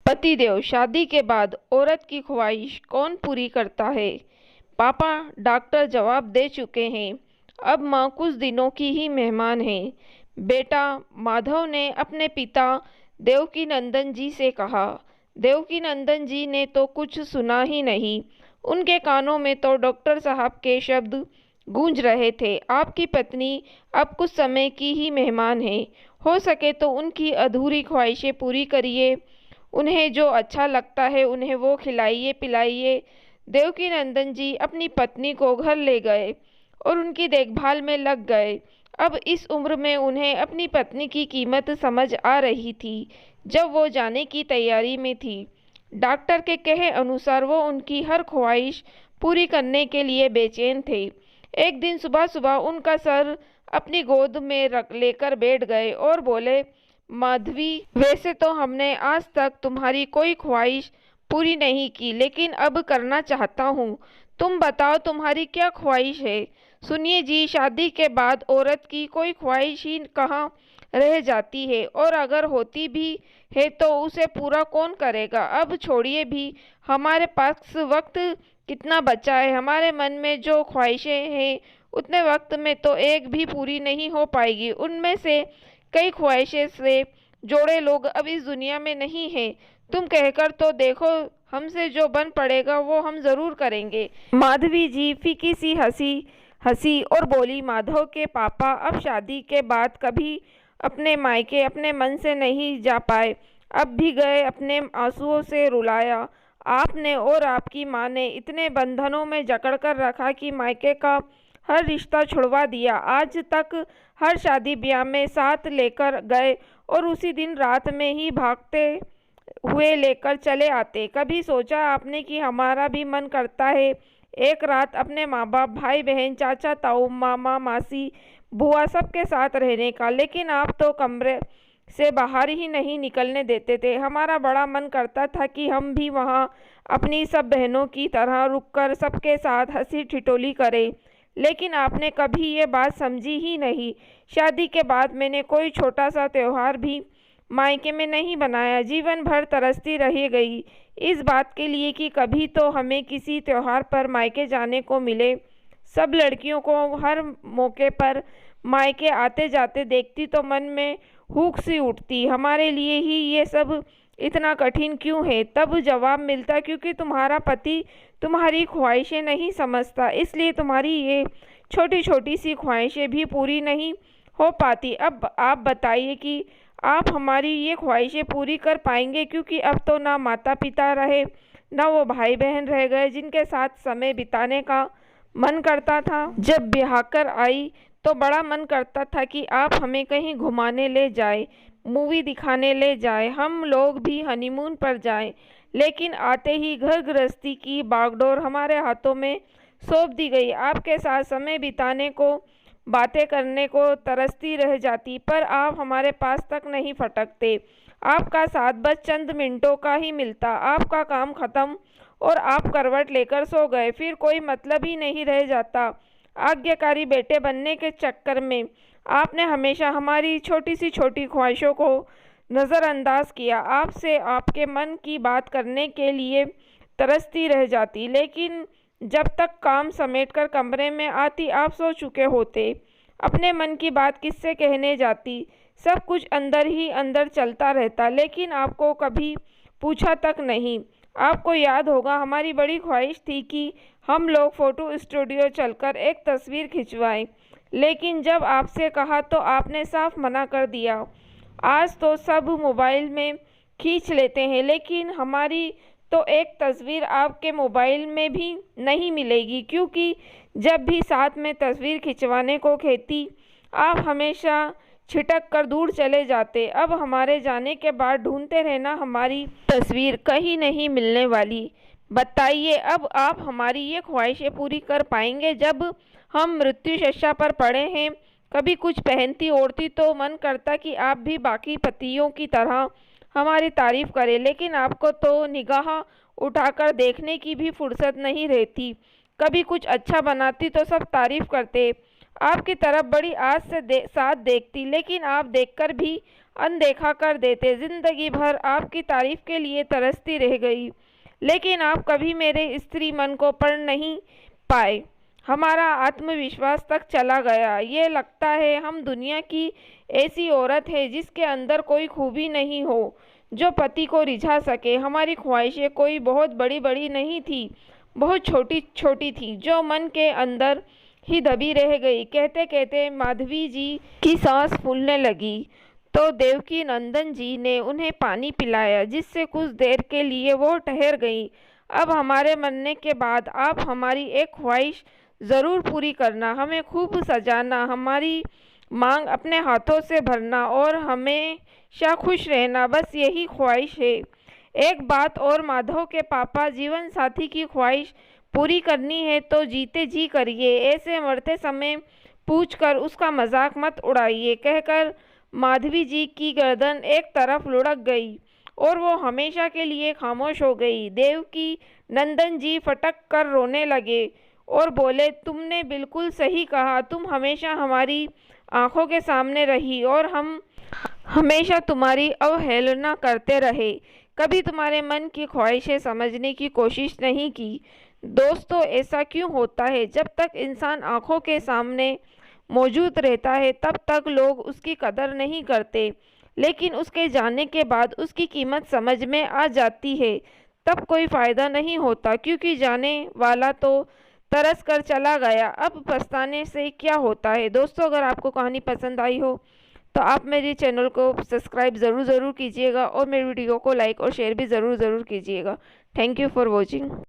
पतिदेव, शादी के बाद औरत की ख्वाहिश कौन पूरी करता है? पापा डॉक्टर जवाब दे चुके हैं। अब माँ कुछ दिनों की ही मेहमान है। बेटा, माधव ने अपने पिता देवकीनंदन जी से कहा। देवकीनंदन जी ने तो कुछ सुना ही नहीं। उनके कानों में तो डॉक्टर साहब के शब्द गूंज रहे थे। आपकी पत्नी अब कुछ समय की ही मेहमान है। हो सके तो उनकी अधूरी ख्वाहिशें पूरी करिए। उन्हें जो अच्छा लगता है उन्हें वो खिलाइए पिलाइए। देवकीनंदन जी अपनी पत्नी को घर ले गए और उनकी देखभाल में लग गए। अब इस उम्र में उन्हें अपनी पत्नी की कीमत समझ आ रही थी जब वो जाने की तैयारी में थी। डॉक्टर के कहे अनुसार वो उनकी हर ख्वाहिश पूरी करने के लिए बेचैन थे। एक दिन सुबह सुबह उनका सर अपनी गोद में रख लेकर बैठ गए और बोले, माधवी, वैसे तो हमने आज तक तुम्हारी कोई ख्वाहिश पूरी नहीं की, लेकिन अब करना चाहता हूँ। तुम बताओ, तुम्हारी क्या ख्वाहिश है? सुनिए जी, शादी के बाद औरत की कोई ख्वाहिश ही कहाँ रह जाती है, और अगर होती भी है तो उसे पूरा कौन करेगा? अब छोड़िए भी, हमारे पास वक्त कितना बचा है? हमारे मन में जो ख्वाहिशें हैं उतने वक्त में तो एक भी पूरी नहीं हो पाएगी। उनमें से कई ख्वाहिशें से जोड़े लोग अब इस दुनिया में नहीं हैं। तुम कहकर तो देखो, हमसे जो बन पड़ेगा वो हम जरूर करेंगे। माधवी जी फीकी सी हंसी हंसी और बोली, माधव के पापा अब शादी के बाद कभी अपने मायके अपने मन से नहीं जा पाए। अब भी गए, अपने आंसुओं से रुलाया। आपने और आपकी माँ ने इतने बंधनों में जकड़ कर रखा कि मायके का हर रिश्ता छुड़वा दिया। आज तक हर शादी ब्याह में साथ लेकर गए और उसी दिन रात में ही भागते हुए लेकर चले आते। कभी सोचा आपने कि हमारा भी मन करता है एक रात अपने माँ बाप, भाई बहन, चाचा ताऊ, मामा मासी, बुआ सबके साथ रहने का? लेकिन आप तो कमरे से बाहर ही नहीं निकलने देते थे। हमारा बड़ा मन करता था कि हम भी वहाँ अपनी सब बहनों की तरह रुककर सबके साथ हंसी ठिठोली करें, लेकिन आपने कभी ये बात समझी ही नहीं। शादी के बाद मैंने कोई छोटा सा त्यौहार भी मायके में नहीं बनाया। जीवन भर तरसती रह गई इस बात के लिए कि कभी तो हमें किसी त्यौहार पर मायके जाने को मिले। सब लड़कियों को हर मौके पर मायके आते जाते देखती तो मन में हुक सी उठती, हमारे लिए ही ये सब इतना कठिन क्यों है? तब जवाब मिलता, क्योंकि तुम्हारा पति तुम्हारी ख्वाहिशें नहीं समझता, इसलिए तुम्हारी ये छोटी छोटी सी ख्वाहिशें भी पूरी नहीं हो पाती। अब आप बताइए कि आप हमारी ये ख्वाहिशें पूरी कर पाएंगे? क्योंकि अब तो ना माता पिता रहे, ना वो भाई बहन रह गए जिनके साथ समय बिताने का मन करता था। जब ब्याह कर आई तो बड़ा मन करता था कि आप हमें कहीं घुमाने ले जाए, मूवी दिखाने ले जाए, हम लोग भी हनीमून पर जाएं। लेकिन आते ही घर गृहस्थी की बागडोर हमारे हाथों में सौंप दी गई। आपके साथ समय बिताने को, बातें करने को तरसती रह जाती, पर आप हमारे पास तक नहीं फटकते। आपका साथ बस चंद मिनटों का ही मिलता। आपका काम खत्म और आप करवट लेकर सो गए, फिर कोई मतलब ही नहीं रह जाता। आज्ञाकारी बेटे बनने के चक्कर में आपने हमेशा हमारी छोटी सी छोटी ख्वाहिशों को नज़रअंदाज किया। आपसे आपके मन की बात करने के लिए तरसती रह जाती, लेकिन जब तक काम समेटकर कमरे में आती आप सो चुके होते। अपने मन की बात किससे कहने जाती? सब कुछ अंदर ही अंदर चलता रहता, लेकिन आपको कभी पूछा तक नहीं। आपको याद होगा, हमारी बड़ी ख्वाहिश थी कि हम लोग फ़ोटो स्टूडियो चलकर एक तस्वीर खिंचवाएं, लेकिन जब आपसे कहा तो आपने साफ मना कर दिया। आज तो सब मोबाइल में खींच लेते हैं, लेकिन हमारी तो एक तस्वीर आपके मोबाइल में भी नहीं मिलेगी, क्योंकि जब भी साथ में तस्वीर खिंचवाने को कहती आप हमेशा छिटक कर दूर चले जाते। अब हमारे जाने के बाद ढूंढते रहना, हमारी तस्वीर कहीं नहीं मिलने वाली। बताइए, अब आप हमारी ये ख्वाहिशें पूरी कर पाएंगे? जब हम मृत्युशैया पर पड़े हैं, कभी कुछ पहनती ओढ़ती तो मन करता कि आप भी बाकी पतियों की तरह हमारी तारीफ करें, लेकिन आपको तो निगाह उठाकर देखने की भी फुर्सत नहीं रहती। कभी कुछ अच्छा बनाती तो सब तारीफ करते, आपकी तरफ बड़ी आस से साथ देखती, लेकिन आप देखकर भी अनदेखा कर देते। जिंदगी भर आपकी तारीफ के लिए तरसती रह गई, लेकिन आप कभी मेरे स्त्री मन को पढ़ नहीं पाए। हमारा आत्मविश्वास तक चला गया। ये लगता है हम दुनिया की ऐसी औरत है जिसके अंदर कोई खूबी नहीं हो जो पति को रिझा सके। हमारी ख्वाहिशें कोई बहुत बड़ी बड़ी नहीं थी, बहुत छोटी छोटी थी, जो मन के अंदर ही दबी रह गई। कहते कहते माधवी जी की सांस फूलने लगी तो देवकी नंदन जी ने उन्हें पानी पिलाया, जिससे कुछ देर के लिए वो ठहर गई। अब हमारे मरने के बाद आप हमारी एक ख्वाहिश ज़रूर पूरी करना, हमें खूब सजाना, हमारी मांग अपने हाथों से भरना और हमेशा खुश रहना, बस यही ख्वाहिश है। एक बात और माधव के पापा, जीवन साथी की ख्वाहिश पूरी करनी है तो जीते जी करिए, ऐसे मरते समय पूछकर उसका मजाक मत उड़ाइए। कहकर माधवी जी की गर्दन एक तरफ लुढ़क गई और वो हमेशा के लिए खामोश हो गई। देवकी नंदन जी फटक कर रोने लगे और बोले, तुमने बिल्कुल सही कहा, तुम हमेशा हमारी आंखों के सामने रही और हम हमेशा तुम्हारी अवहेलना करते रहे, कभी तुम्हारे मन की ख्वाहिशें समझने की कोशिश नहीं की। दोस्तों, ऐसा क्यों होता है? जब तक इंसान आंखों के सामने मौजूद रहता है तब तक लोग उसकी कदर नहीं करते, लेकिन उसके जाने के बाद उसकी कीमत समझ में आ जाती है। तब कोई फ़ायदा नहीं होता, क्योंकि जाने वाला तो तरस कर चला गया, अब पछताने से क्या होता है। दोस्तों, अगर आपको कहानी पसंद आई हो तो आप मेरे चैनल को सब्सक्राइब ज़रूर कीजिएगा और मेरी वीडियो को लाइक और शेयर भी ज़रूर कीजिएगा। Thank you for watching.